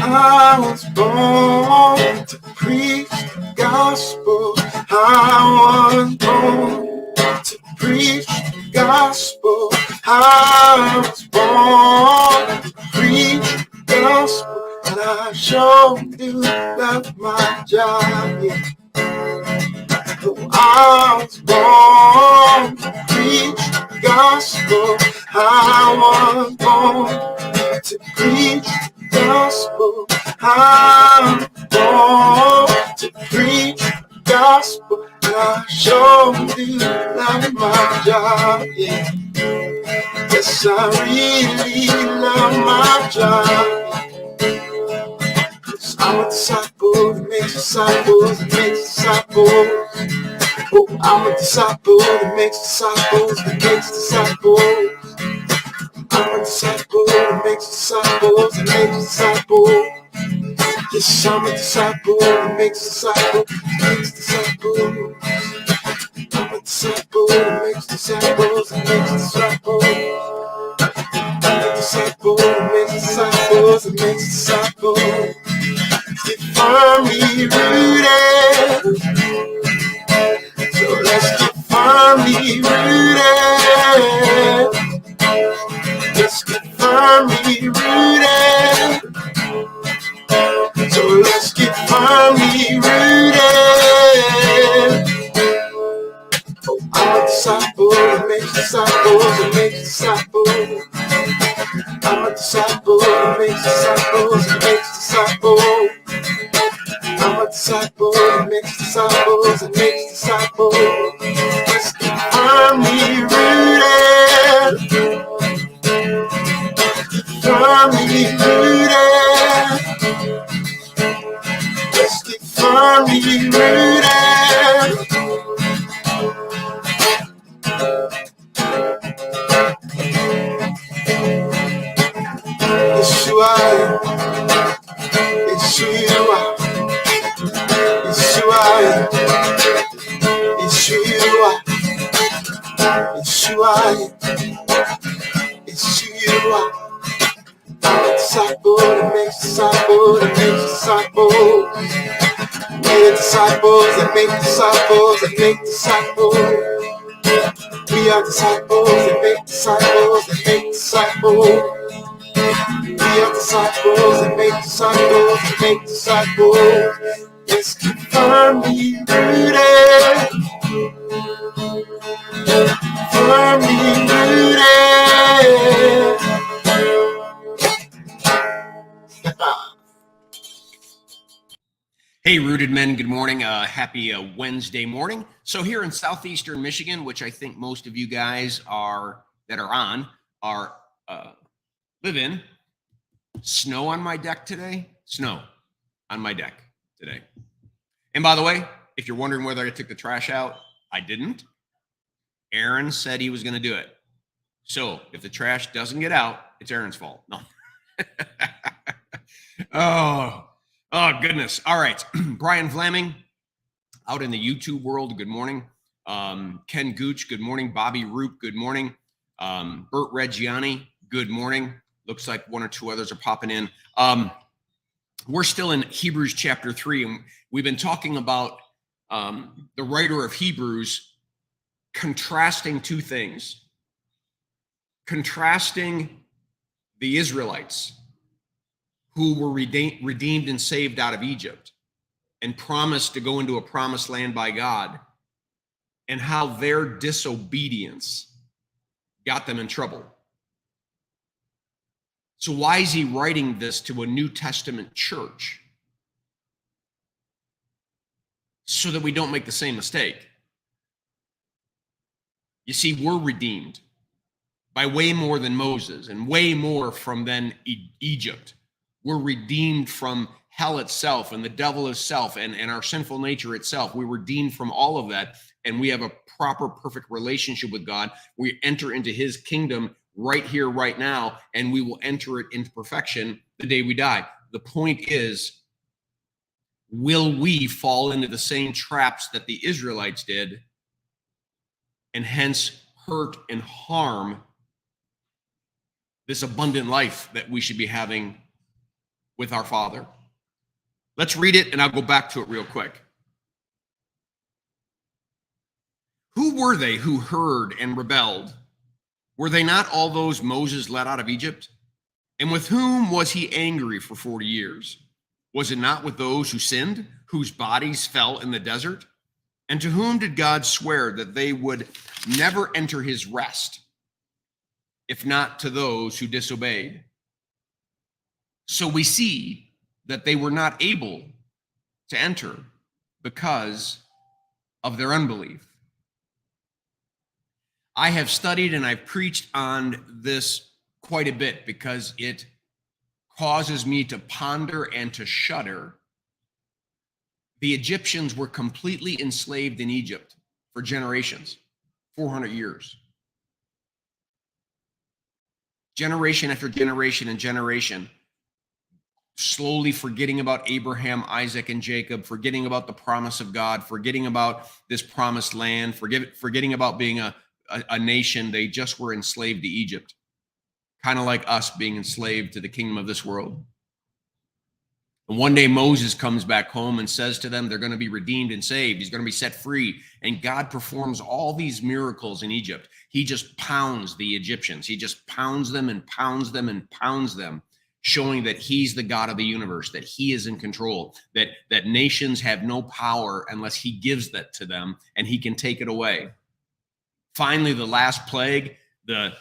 I was born to preach the gospel. I was born to preach the gospel. I was born to preach the gospel. And I sure do love my job, yeah. I was born to preach the gospel. I was born to preach the gospel. I was born to preach the gospel. And I sure do love my job, yeah. Yes, I really love my job. I'm a disciple that makes disciples that makes disciples. Oh, I'm a disciple that makes disciples that makes disciples. I'm a disciple that makes disciples that makes disciples. Yes, I'm a disciple that makes disciples that makes disciples. I'm a disciple that makes disciples that makes disciples. I'm a disciple that makes disciples that makes disciples. Get firmly rooted. So let's get firmly rooted. Let's get firmly rooted. So let's get firmly rooted. Oh, I'm a disciple that makes disciples that makes disciples. I'm a disciple that makes disciples that makes disciples. I'm a disciple that makes disciples that makes disciples. Let's get firmly rooted. Firmly rooted. Let's get firmly rooted. Yeshua, Yeshua, Yeshua, Yeshua, Yeshua, Yeshua. I'm a disciple that makes disciples that makes disciples. We're disciples that make disciples that make disciples. We are disciples that make disciples that make disciples. We are disciples that make disciples that make disciples. Let's keep firmly rooted. Firmly rooted. Hey, Rooted Men, good morning. Happy Wednesday morning. So here in southeastern Michigan, which I think most of you guys live in, snow on my deck today. Snow on my deck today. And by the way, if you're wondering whether I took the trash out, I didn't. Aaron said he was going to do it. So if the trash doesn't get out, it's Aaron's fault. No. Oh, goodness. All right. Brian Fleming out in the YouTube world. Good morning. Ken Gooch. Good morning. Bobby Roop. Good morning. Bert Reggiani. Good morning. Looks like one or two others are popping in. We're still in Hebrews chapter 3, and we've been talking about the writer of Hebrews contrasting two things. Contrasting the Israelites who were redeemed and saved out of Egypt and promised to go into a promised land by God, and how their disobedience got them in trouble. So why is he writing this to a New Testament church? So that we don't make the same mistake. You see, we're redeemed by way more than Moses and way more from than Egypt. We're redeemed from hell itself and the devil itself and our sinful nature itself. We were redeemed from all of that, and we have a proper, perfect relationship with God. We enter into his kingdom right here, right now, and we will enter it into perfection the day we die. The point is, will we fall into the same traps that the Israelites did and hence hurt and harm this abundant life that we should be having with our Father. Let's read it, and I'll go back to it real quick. Who were they who heard and rebelled? Were they not all those Moses led out of Egypt? And with whom was he angry for 40 years? Was it not with those who sinned, whose bodies fell in the desert? And to whom did God swear that they would never enter his rest, if not to those who disobeyed? So we see that they were not able to enter because of their unbelief. I have studied and I've preached on this quite a bit because it causes me to ponder and to shudder. The Egyptians were completely enslaved in Egypt for generations, 400 years. Generation after generation and generation, slowly forgetting about Abraham, Isaac, and Jacob, forgetting about the promise of God, forgetting about this promised land, forgetting about being a nation. They just were enslaved to Egypt, kind of like us being enslaved to the kingdom of this world. And one day Moses comes back home and says to them, they're going to be redeemed and saved. He's going to be set free. And God performs all these miracles in Egypt. He just pounds the Egyptians. He just pounds them and pounds them and pounds them, showing that he's the God of the universe, that he is in control, that nations have no power unless he gives that to them and he can take it away. Finally, the last plague, the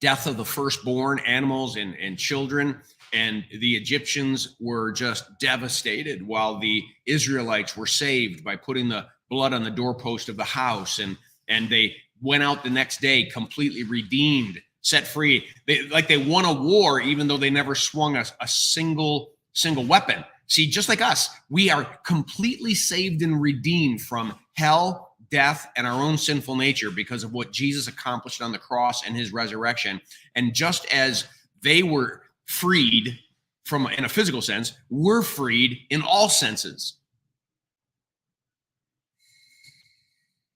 death of the firstborn animals and children, and the Egyptians were just devastated while the Israelites were saved by putting the blood on the doorpost of the house. And they went out the next day completely redeemed, set free. They won a war, even though they never swung a single weapon. See, just like us, we are completely saved and redeemed from hell, death, and our own sinful nature because of what Jesus accomplished on the cross and his resurrection. And just as they were freed from, in a physical sense, we're freed in all senses.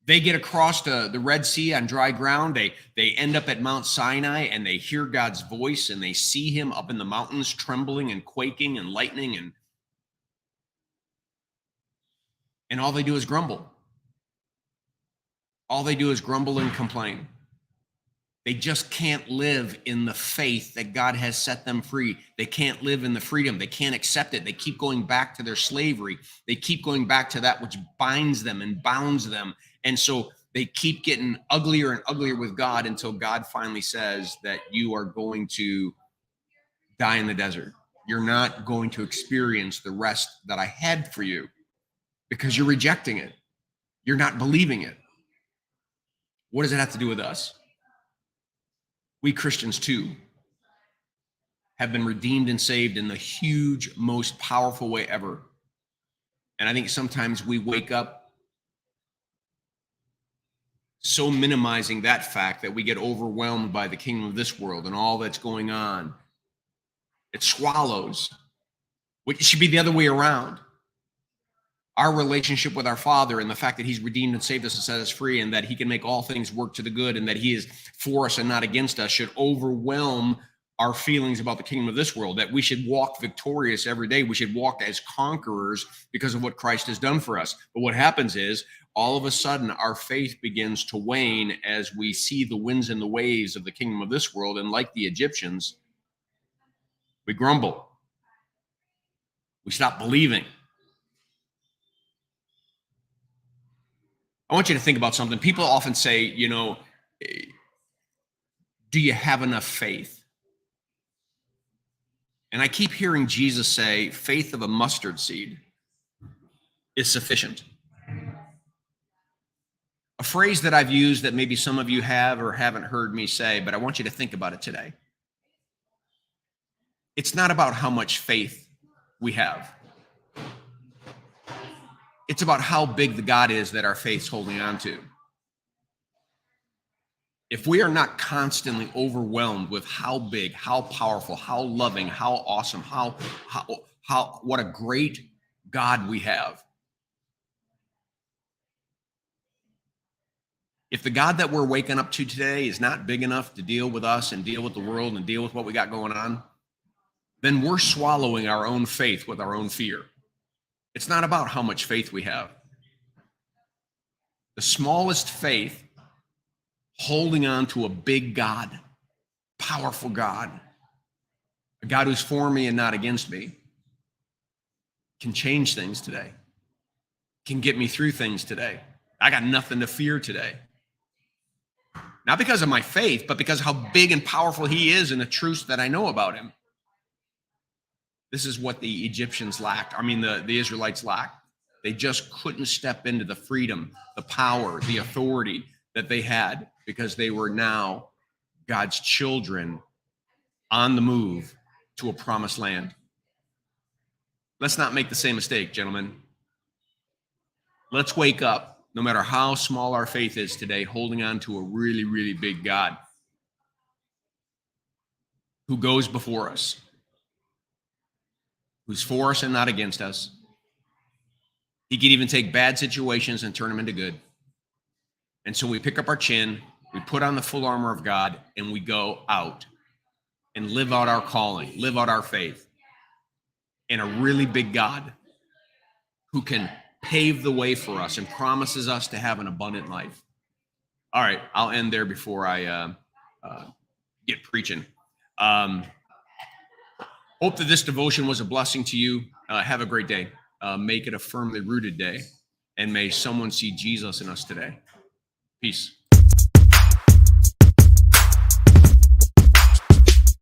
They get across the Red Sea on dry ground. They end up at Mount Sinai and they hear God's voice and they see him up in the mountains trembling and quaking and lightning, and all they do is grumble. All they do is grumble and complain. They just can't live in the faith that God has set them free. They can't live in the freedom. They can't accept it. They keep going back to their slavery. They keep going back to that which binds them and bounds them. And so they keep getting uglier and uglier with God until God finally says that you are going to die in the desert. You're not going to experience the rest that I had for you because you're rejecting it. You're not believing it. What does it have to do with us? We Christians, too, have been redeemed and saved in the huge, most powerful way ever. And I think sometimes we wake up so minimizing that fact that we get overwhelmed by the kingdom of this world and all that's going on. It swallows, which should be the other way around. Our relationship with our Father and the fact that he's redeemed and saved us and set us free and that he can make all things work to the good and that he is for us and not against us should overwhelm our feelings about the kingdom of this world, that we should walk victorious every day. We should walk as conquerors because of what Christ has done for us. But what happens is all of a sudden our faith begins to wane as we see the winds and the waves of the kingdom of this world. And like the Egyptians, we grumble. We stop believing. I want you to think about something. People often say, do you have enough faith? And I keep hearing Jesus say, faith of a mustard seed is sufficient. A phrase that I've used that maybe some of you have or haven't heard me say, but I want you to think about it today. It's not about how much faith we have. It's about how big the God is that our faith's holding on to. If we are not constantly overwhelmed with how big, how powerful, how loving, how awesome, how what a great God we have. If the God that we're waking up to today is not big enough to deal with us and deal with the world and deal with what we got going on, then we're swallowing our own faith with our own fear. It's not about how much faith we have. The smallest faith, holding on to a big God, powerful God, a God who's for me and not against me, can change things today, can get me through things today. I got nothing to fear today. Not because of my faith, but because of how big and powerful he is and the truths that I know about him. This is what the Egyptians lacked. The Israelites lacked. They just couldn't step into the freedom, the power, the authority that they had because they were now God's children on the move to a promised land. Let's not make the same mistake, gentlemen. Let's wake up, no matter how small our faith is today, holding on to a really, really big God who goes before us, who's for us and not against us. He can even take bad situations and turn them into good. And so we pick up our chin, we put on the full armor of God, and we go out and live out our calling, live out our faith in a really big God who can pave the way for us and promises us to have an abundant life. All right, I'll end there before I get preaching. Hope that this devotion was a blessing to you. Have a great day. Make it a firmly rooted day, and may someone see Jesus in us today. Peace.